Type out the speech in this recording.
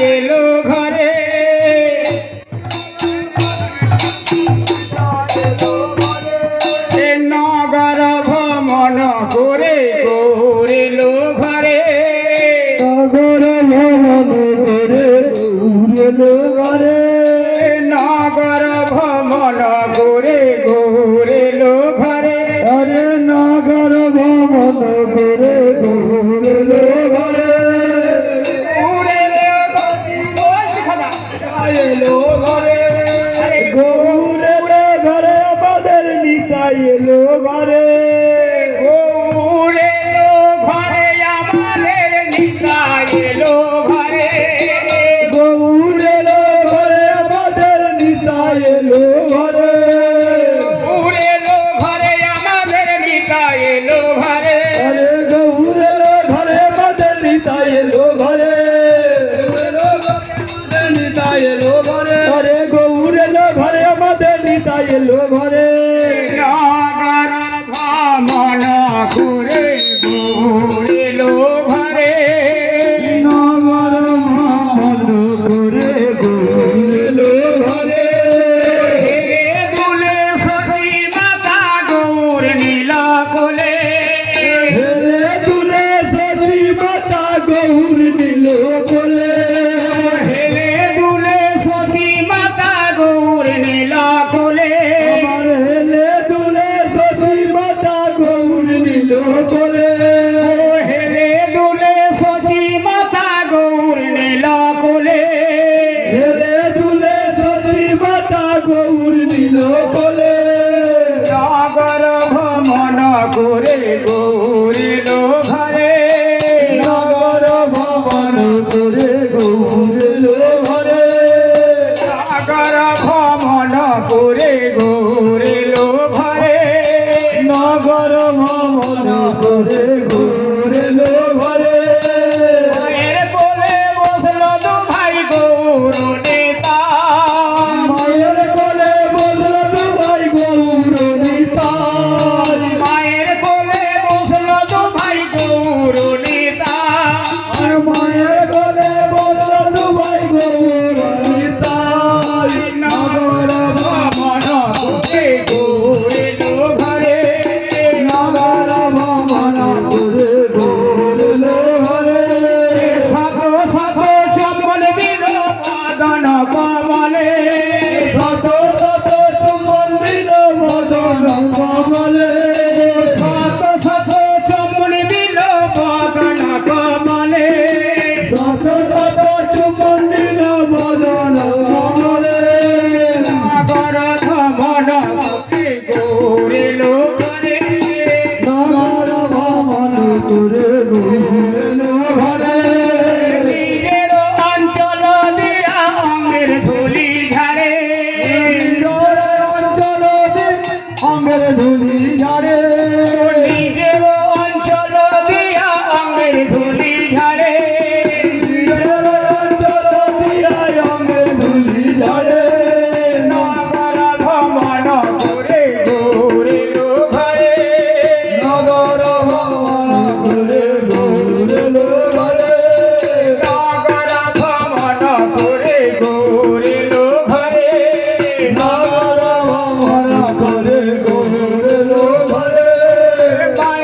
এলো ঘরে নগর ভ্রমণ করে গৌরেলো ঘরে নগর ভ্রমণ করে গৌরেলো ঘরে নগর ভ্রমণ করে গৌরেলো ঘরে আরে নগর ভ্রমণ করে গৌরেলো ঘরে এলো ঘরে গৌরেলো ঘরে আমাদের নিতাই এলো ঘরে গৌরেলো ঘরে আমাদের নিতাই এলো ঘরে গৌরেলো ঘরে আমাদের নিতাই এলো ঘরে গৌরেলো ঘরে আমাদের নিতাই এলো ঘরে আরে গৌরেলো ঘরে আমাদের নিতাই এলো ঘরে নিতাই এলো ঘরে আরে গৌরেলো ঘরে আমাদের নিতাই এলো ঘরে নগর ভ্রমণ করে গৌরেলো ঘরে নগর ভ্রমণ করে গৌরেলো ঘরে হেরে দুলে সতী মাতা গৌর নীলা কোলে হেরে দুলে সতী মাতা গৌর নীল কোলে হেলে দুলে সতী মাতা গৌর নীলা কোলে আমার হেলে দুলে সতী মাতা গৌর নীল কোলে হেলে দুলে সতী মাতা গৌর নীলা কোলে হেলে দুলে সতী মাতা গৌর নীল কোলে নগর ভ্রমণ করে গৌরেলো ঘরে নগর ভ্রমণ করে গৌরেলো ঘরে নগর ভ্রমণ করে গৌরেলো ঘরে নগর ভ্রমণ করে